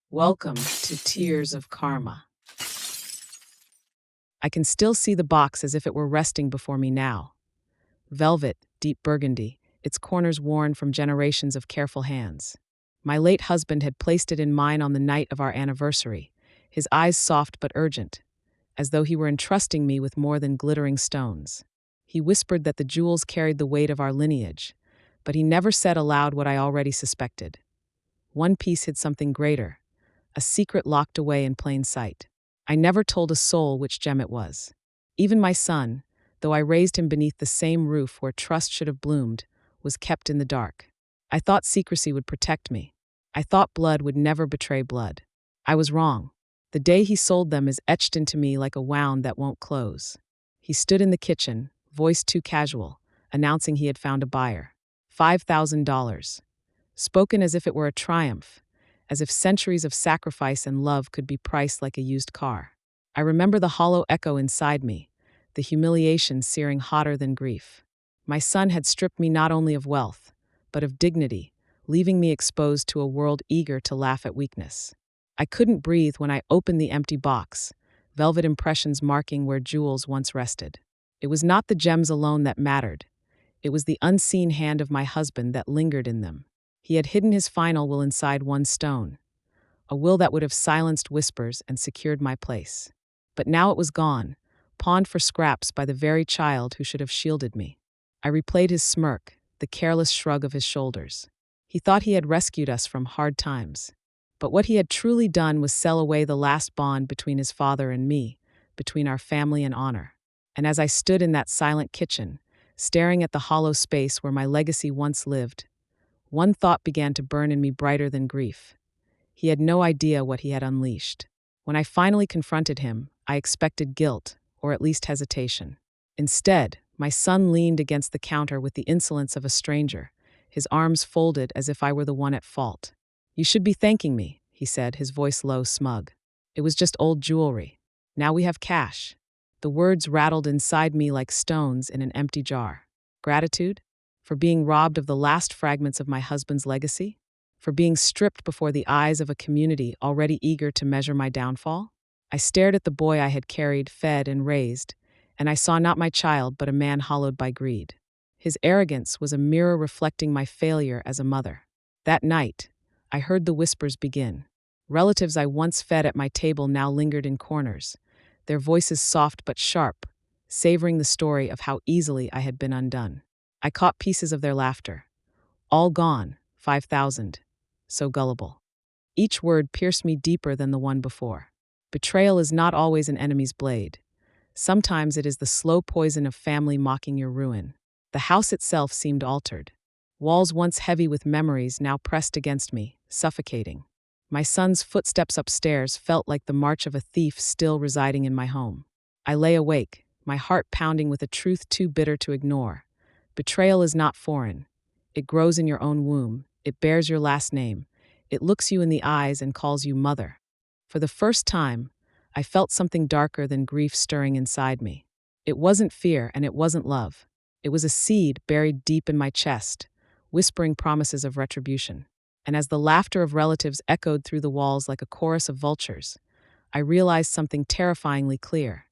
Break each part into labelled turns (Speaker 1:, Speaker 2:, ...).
Speaker 1: Welcome to Tears of Karma. I can still see the box as if it were resting before me now. Velvet, deep burgundy, its corners worn from generations of careful hands. My late husband had placed it in mine on the night of our anniversary, his eyes soft but urgent, as though he were entrusting me with more than glittering stones. He whispered that the jewels carried the weight of our lineage, but he never said aloud what I already suspected. One piece hid something greater, a secret locked away in plain sight. I never told a soul which gem it was. Even my son, though I raised him beneath the same roof where trust should have bloomed, was kept in the dark. I thought secrecy would protect me. I thought blood would never betray blood. I was wrong. The day he sold them is etched into me like a wound that won't close. He stood in the kitchen, voice too casual, announcing he had found a buyer. $5,000. Spoken as if it were a triumph, as if centuries of sacrifice and love could be priced like a used car. I remember the hollow echo inside me, the humiliation searing hotter than grief. My son had stripped me not only of wealth, but of dignity, leaving me exposed to a world eager to laugh at weakness. I couldn't breathe when I opened the empty box, velvet impressions marking where jewels once rested. It was not the gems alone that mattered. It was the unseen hand of my husband that lingered in them. He had hidden his final will inside one stone, a will that would have silenced whispers and secured my place. But now it was gone, pawned for scraps by the very child who should have shielded me. I replayed his smirk, the careless shrug of his shoulders. He thought he had rescued us from hard times. But what he had truly done was sell away the last bond between his father and me, between our family and honor. And as I stood in that silent kitchen, staring at the hollow space where my legacy once lived, one thought began to burn in me brighter than grief. He had no idea what he had unleashed. When I finally confronted him, I expected guilt, or at least hesitation. Instead, my son leaned against the counter with the insolence of a stranger, his arms folded as if I were the one at fault. "You should be thanking me," he said, his voice low, smug. "It was just old jewelry. Now we have cash." The words rattled inside me like stones in an empty jar. Gratitude? For being robbed of the last fragments of my husband's legacy? For being stripped before the eyes of a community already eager to measure my downfall? I stared at the boy I had carried, fed, and raised, and I saw not my child but a man hollowed by greed. His arrogance was a mirror reflecting my failure as a mother. That night, I heard the whispers begin. Relatives I once fed at my table now lingered in corners, their voices soft but sharp, savoring the story of how easily I had been undone. I caught pieces of their laughter. All gone, 5,000. So gullible. Each word pierced me deeper than the one before. Betrayal is not always an enemy's blade. Sometimes it is the slow poison of family mocking your ruin. The house itself seemed altered. Walls once heavy with memories now pressed against me, suffocating. My son's footsteps upstairs felt like the march of a thief still residing in my home. I lay awake, my heart pounding with a truth too bitter to ignore. Betrayal is not foreign. It grows in your own womb. It bears your last name. It looks you in the eyes and calls you mother. For the first time, I felt something darker than grief stirring inside me. It wasn't fear and it wasn't love. It was a seed buried deep in my chest, whispering promises of retribution. And as the laughter of relatives echoed through the walls like a chorus of vultures, I realized something terrifyingly clear.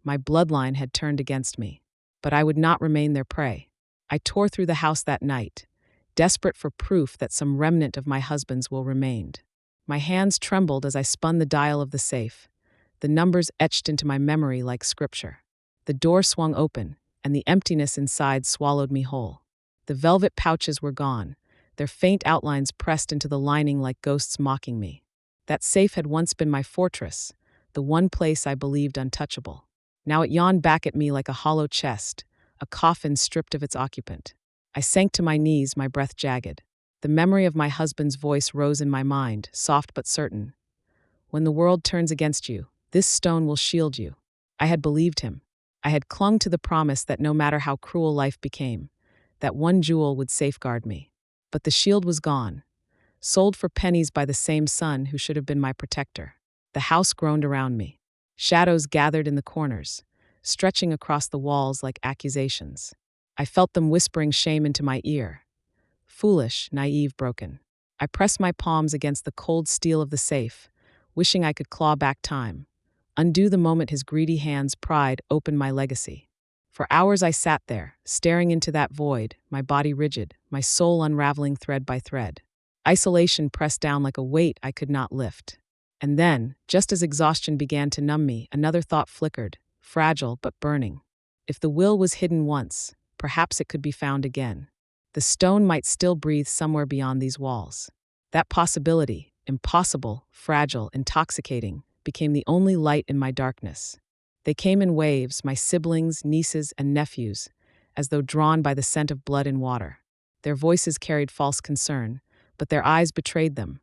Speaker 1: My bloodline had turned against me, but I would not remain their prey. I tore through the house that night, desperate for proof that some remnant of my husband's will remained. My hands trembled as I spun the dial of the safe, the numbers etched into my memory like scripture. The door swung open, and the emptiness inside swallowed me whole. The velvet pouches were gone, their faint outlines pressed into the lining like ghosts mocking me. That safe had once been my fortress, the one place I believed untouchable. Now it yawned back at me like a hollow chest, a coffin stripped of its occupant. I sank to my knees, my breath jagged. The memory of my husband's voice rose in my mind, soft but certain. "When the world turns against you, this stone will shield you." I had believed him. I had clung to the promise that no matter how cruel life became, that one jewel would safeguard me. But the shield was gone, sold for pennies by the same son who should have been my protector. The house groaned around me. Shadows gathered in the corners, stretching across the walls like accusations. I felt them whispering shame into my ear. Foolish, naive, broken. I pressed my palms against the cold steel of the safe, wishing I could claw back time, undo the moment his greedy hands pried open my legacy. For hours I sat there, staring into that void, my body rigid, my soul unraveling thread by thread. Isolation pressed down like a weight I could not lift. And then, just as exhaustion began to numb me, another thought flickered, fragile but burning. If the will was hidden once, perhaps it could be found again. The stone might still breathe somewhere beyond these walls. That possibility, impossible, fragile, intoxicating, became the only light in my darkness. They came in waves, my siblings, nieces, and nephews, as though drawn by the scent of blood and water. Their voices carried false concern, but their eyes betrayed them.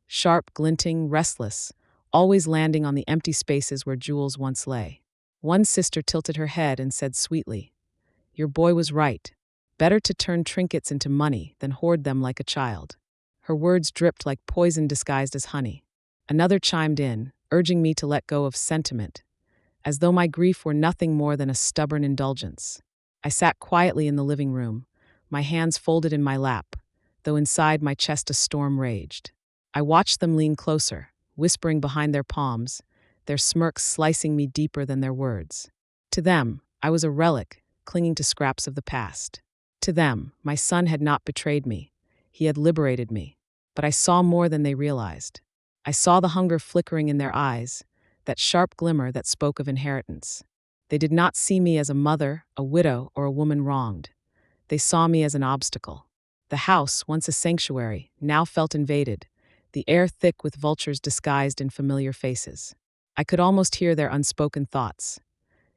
Speaker 1: Sharp, glinting, restless, always landing on the empty spaces where jewels once lay. One sister tilted her head and said sweetly, "Your boy was right. Better to turn trinkets into money than hoard them like a child." Her words dripped like poison disguised as honey. Another chimed in, urging me to let go of sentiment, as though my grief were nothing more than a stubborn indulgence. I sat quietly in the living room, my hands folded in my lap, though inside my chest a storm raged. I watched them lean closer, whispering behind their palms, their smirks slicing me deeper than their words. To them, I was a relic, clinging to scraps of the past. To them, my son had not betrayed me. He had liberated me. But I saw more than they realized. I saw the hunger flickering in their eyes, that sharp glimmer that spoke of inheritance. They did not see me as a mother, a widow, or a woman wronged. They saw me as an obstacle. The house, once a sanctuary, now felt invaded, the air thick with vultures disguised in familiar faces. I could almost hear their unspoken thoughts.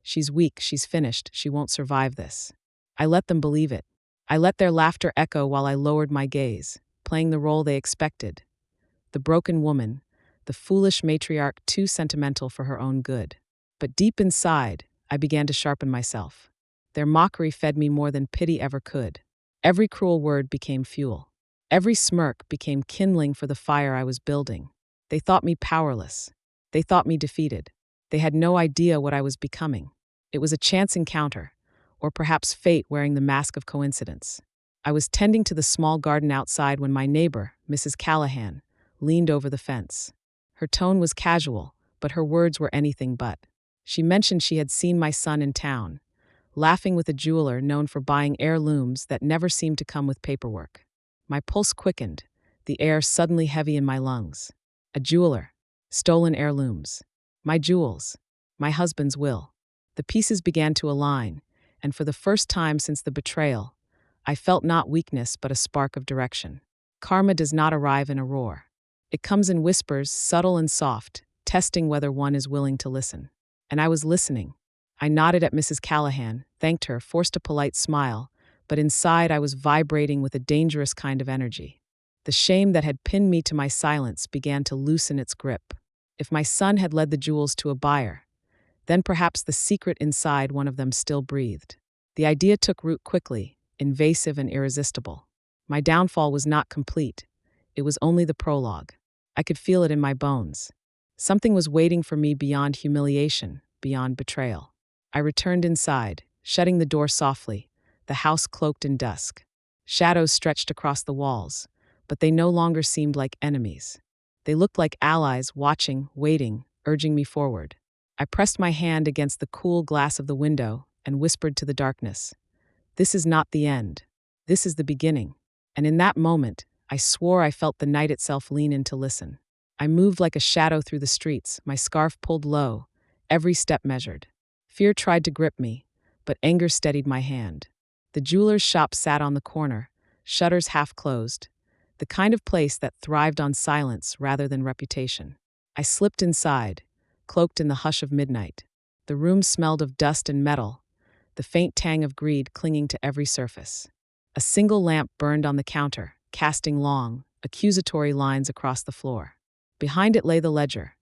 Speaker 1: She's weak, she's finished, she won't survive this. I let them believe it. I let their laughter echo while I lowered my gaze, playing the role they expected. The broken woman, the foolish matriarch too sentimental for her own good. But deep inside, I began to sharpen myself. Their mockery fed me more than pity ever could. Every cruel word became fuel. Every smirk became kindling for the fire I was building. They thought me powerless. They thought me defeated. They had no idea what I was becoming. It was a chance encounter, or perhaps fate wearing the mask of coincidence. I was tending to the small garden outside when my neighbor, Mrs. Callahan, leaned over the fence. Her tone was casual, but her words were anything but. She mentioned she had seen my son in town, laughing with a jeweler known for buying heirlooms that never seemed to come with paperwork. My pulse quickened, the air suddenly heavy in my lungs. A jeweler, stolen heirlooms, my jewels, my husband's will. The pieces began to align, and for the first time since the betrayal, I felt not weakness but a spark of direction. Karma does not arrive in a roar. It comes in whispers, subtle and soft, testing whether one is willing to listen. And I was listening. I nodded at Mrs. Callahan, thanked her, forced a polite smile, but inside I was vibrating with a dangerous kind of energy. The shame that had pinned me to my silence began to loosen its grip. If my son had led the jewels to a buyer, then perhaps the secret inside one of them still breathed. The idea took root quickly, invasive and irresistible. My downfall was not complete. It was only the prologue. I could feel it in my bones. Something was waiting for me beyond humiliation, beyond betrayal. I returned inside, shutting the door softly, the house cloaked in dusk. Shadows stretched across the walls, but they no longer seemed like enemies. They looked like allies watching, waiting, urging me forward. I pressed my hand against the cool glass of the window and whispered to the darkness, "This is not the end. This is the beginning." And in that moment, I swore I felt the night itself lean in to listen. I moved like a shadow through the streets, my scarf pulled low, every step measured. Fear tried to grip me, but anger steadied my hand. The jeweler's shop sat on the corner, shutters half closed, the kind of place that thrived on silence rather than reputation. I slipped inside, cloaked in the hush of midnight. The room smelled of dust and metal, the faint tang of greed clinging to every surface. A single lamp burned on the counter, casting long, accusatory lines across the floor. Behind it lay the ledger,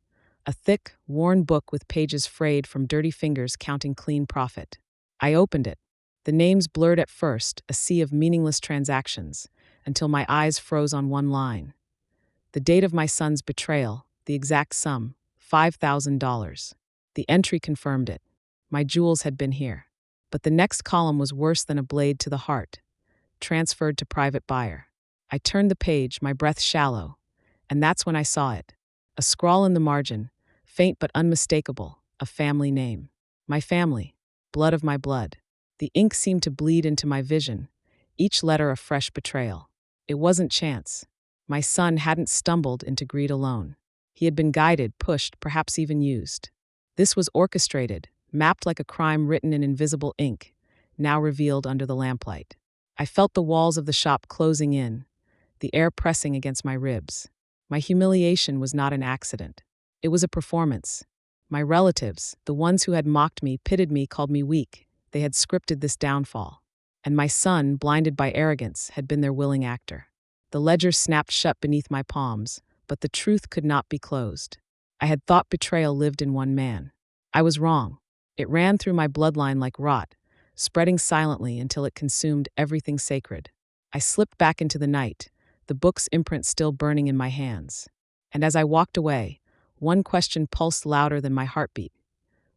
Speaker 1: a thick, worn book with pages frayed from dirty fingers counting clean profit. I opened it. The names blurred at first, a sea of meaningless transactions, until my eyes froze on one line. The date of my son's betrayal, the exact sum, $5,000. The entry confirmed it. My jewels had been here. But the next column was worse than a blade to the heart. Transferred to private buyer. I turned the page, my breath shallow, and that's when I saw it. A scrawl in the margin, faint but unmistakable, a family name. My family, blood of my blood. The ink seemed to bleed into my vision, each letter a fresh betrayal. It wasn't chance. My son hadn't stumbled into greed alone. He had been guided, pushed, perhaps even used. This was orchestrated, mapped like a crime written in invisible ink, now revealed under the lamplight. I felt the walls of the shop closing in, the air pressing against my ribs. My humiliation was not an accident. It was a performance. My relatives, the ones who had mocked me, pitted me, called me weak. They had scripted this downfall. And my son, blinded by arrogance, had been their willing actor. The ledger snapped shut beneath my palms, but the truth could not be closed. I had thought betrayal lived in one man. I was wrong. It ran through my bloodline like rot, spreading silently until it consumed everything sacred. I slipped back into the night, the book's imprint still burning in my hands. And as I walked away, one question pulsed louder than my heartbeat.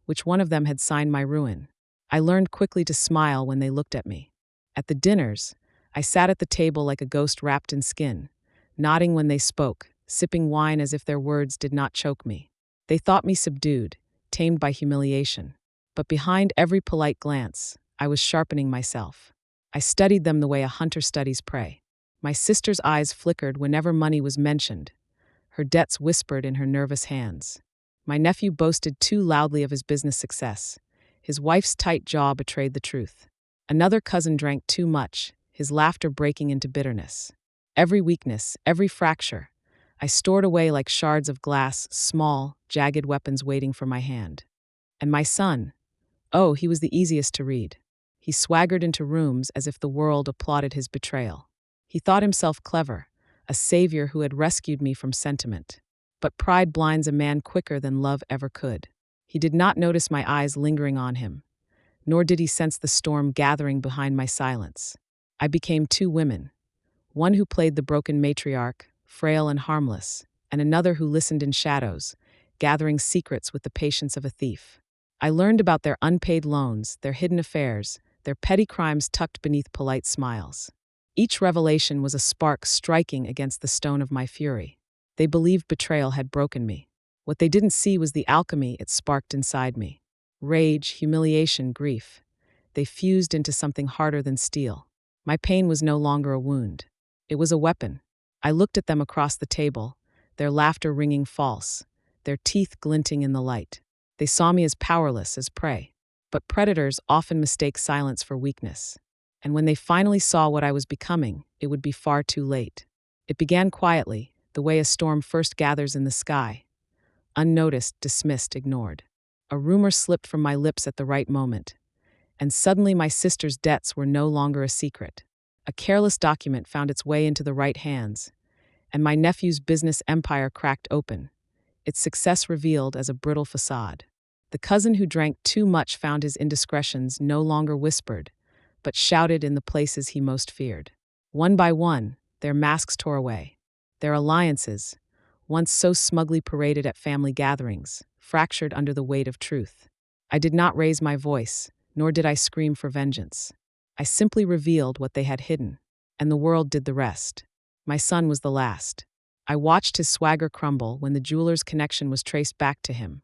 Speaker 1: Which one of them had signed my ruin? I learned quickly to smile when they looked at me. At the dinners, I sat at the table like a ghost wrapped in skin, nodding when they spoke, sipping wine as if their words did not choke me. They thought me subdued, tamed by humiliation. But behind every polite glance, I was sharpening myself. I studied them the way a hunter studies prey. My sister's eyes flickered whenever money was mentioned. Her debts whispered in her nervous hands. My nephew boasted too loudly of his business success. His wife's tight jaw betrayed the truth. Another cousin drank too much, his laughter breaking into bitterness. Every weakness, every fracture, I stored away like shards of glass, small, jagged weapons waiting for my hand. And my son, oh, he was the easiest to read. He swaggered into rooms as if the world applauded his betrayal. He thought himself clever, a savior who had rescued me from sentiment. But pride blinds a man quicker than love ever could. He did not notice my eyes lingering on him, nor did he sense the storm gathering behind my silence. I became two women, one who played the broken matriarch, frail and harmless, and another who listened in shadows, gathering secrets with the patience of a thief. I learned about their unpaid loans, their hidden affairs, their petty crimes tucked beneath polite smiles. Each revelation was a spark striking against the stone of my fury. They believed betrayal had broken me. What they didn't see was the alchemy it sparked inside me. Rage, humiliation, grief. They fused into something harder than steel. My pain was no longer a wound. It was a weapon. I looked at them across the table, their laughter ringing false, their teeth glinting in the light. They saw me as powerless, as prey. But predators often mistake silence for weakness. And when they finally saw what I was becoming, it would be far too late. It began quietly, the way a storm first gathers in the sky. Unnoticed, dismissed, ignored. A rumor slipped from my lips at the right moment. And suddenly my sister's debts were no longer a secret. A careless document found its way into the right hands, and my nephew's business empire cracked open, its success revealed as a brittle facade. The cousin who drank too much found his indiscretions no longer whispered, but shouted in the places he most feared. One by one, their masks tore away. Their alliances, once so smugly paraded at family gatherings, fractured under the weight of truth. I did not raise my voice, nor did I scream for vengeance. I simply revealed what they had hidden, and the world did the rest. My son was the last. I watched his swagger crumble when the jeweler's connection was traced back to him,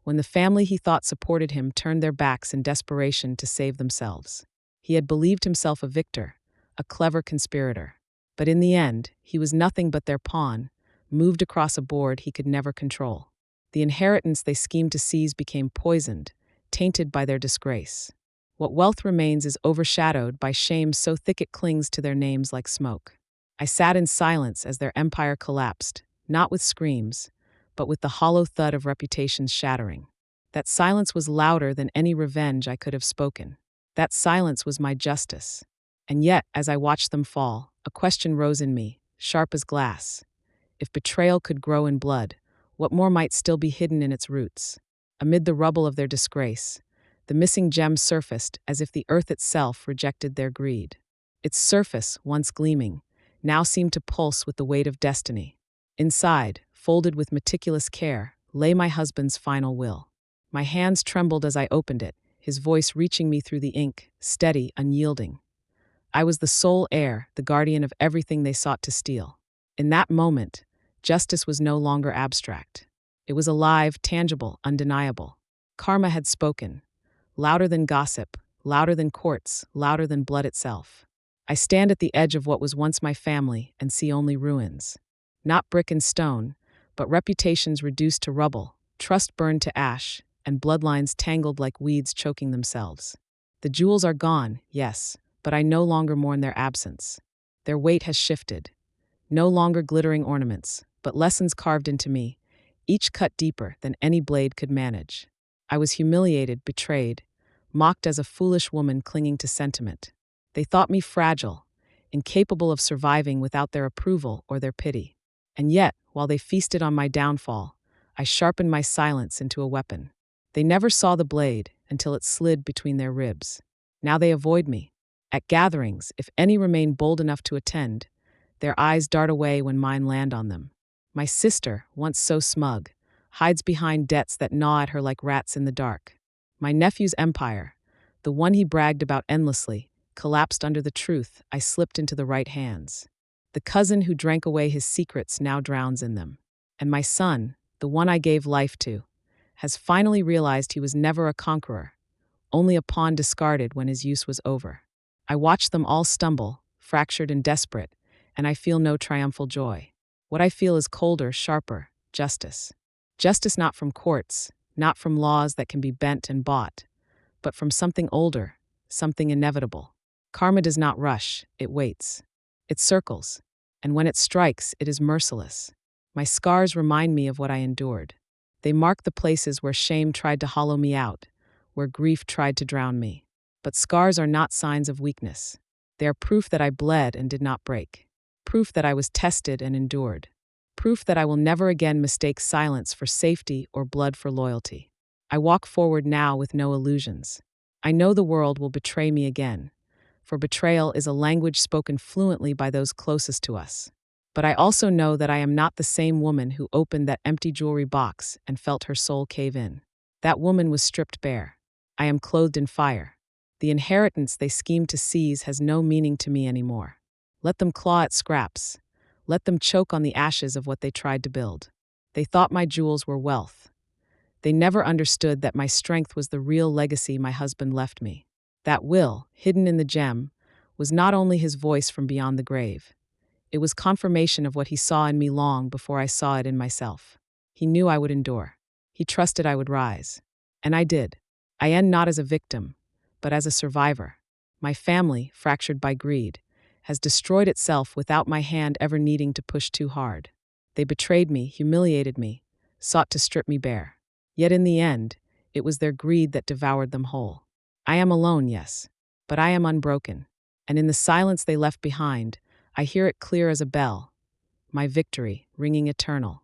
Speaker 1: when the family he thought supported him turned their backs in desperation to save themselves. He had believed himself a victor, a clever conspirator. But in the end, he was nothing but their pawn, moved across a board he could never control. The inheritance they schemed to seize became poisoned, tainted by their disgrace. What wealth remains is overshadowed by shame so thick it clings to their names like smoke. I sat in silence as their empire collapsed, not with screams, but with the hollow thud of reputations shattering. That silence was louder than any revenge I could have spoken. That silence was my justice. And yet, as I watched them fall, a question rose in me, sharp as glass. If betrayal could grow in blood, what more might still be hidden in its roots? Amid the rubble of their disgrace, the missing gem surfaced as if the earth itself rejected their greed. Its surface, once gleaming, now seemed to pulse with the weight of destiny. Inside, folded with meticulous care, lay my husband's final will. My hands trembled as I opened it, his voice reaching me through the ink, steady, unyielding. I was the sole heir, the guardian of everything they sought to steal. In that moment, justice was no longer abstract. It was alive, tangible, undeniable. Karma had spoken, louder than gossip, louder than courts, louder than blood itself. I stand at the edge of what was once my family and see only ruins. Not brick and stone, but reputations reduced to rubble, trust burned to ash, and bloodlines tangled like weeds choking themselves. The jewels are gone, yes, but I no longer mourn their absence. Their weight has shifted. No longer glittering ornaments, but lessons carved into me, each cut deeper than any blade could manage. I was humiliated, betrayed, mocked as a foolish woman clinging to sentiment. They thought me fragile, incapable of surviving without their approval or their pity. And yet, while they feasted on my downfall, I sharpened my silence into a weapon. They never saw the blade until it slid between their ribs. Now they avoid me. At gatherings, if any remain bold enough to attend, their eyes dart away when mine land on them. My sister, once so smug, hides behind debts that gnaw at her like rats in the dark. My nephew's empire, the one he bragged about endlessly, collapsed under the truth I slipped into the right hands. The cousin who drank away his secrets now drowns in them. And my son, the one I gave life to, has finally realized he was never a conqueror, only a pawn discarded when his use was over. I watch them all stumble, fractured and desperate, and I feel no triumphal joy. What I feel is colder, sharper, justice. Justice not from courts, not from laws that can be bent and bought, but from something older, something inevitable. Karma does not rush, it waits. It circles, and when it strikes, it is merciless. My scars remind me of what I endured. They mark the places where shame tried to hollow me out, where grief tried to drown me. But scars are not signs of weakness. They are proof that I bled and did not break. Proof that I was tested and endured. Proof that I will never again mistake silence for safety or blood for loyalty. I walk forward now with no illusions. I know the world will betray me again, for betrayal is a language spoken fluently by those closest to us. But I also know that I am not the same woman who opened that empty jewelry box and felt her soul cave in. That woman was stripped bare. I am clothed in fire. The inheritance they schemed to seize has no meaning to me anymore. Let them claw at scraps. Let them choke on the ashes of what they tried to build. They thought my jewels were wealth. They never understood that my strength was the real legacy my husband left me. That will, hidden in the gem, was not only his voice from beyond the grave. It was confirmation of what he saw in me long before I saw it in myself. He knew I would endure. He trusted I would rise. And I did. I end not as a victim, but as a survivor. My family, fractured by greed, has destroyed itself without my hand ever needing to push too hard. They betrayed me, humiliated me, sought to strip me bare. Yet in the end, it was their greed that devoured them whole. I am alone, yes, but I am unbroken. And in the silence they left behind, I hear it clear as a bell, my victory, ringing eternal.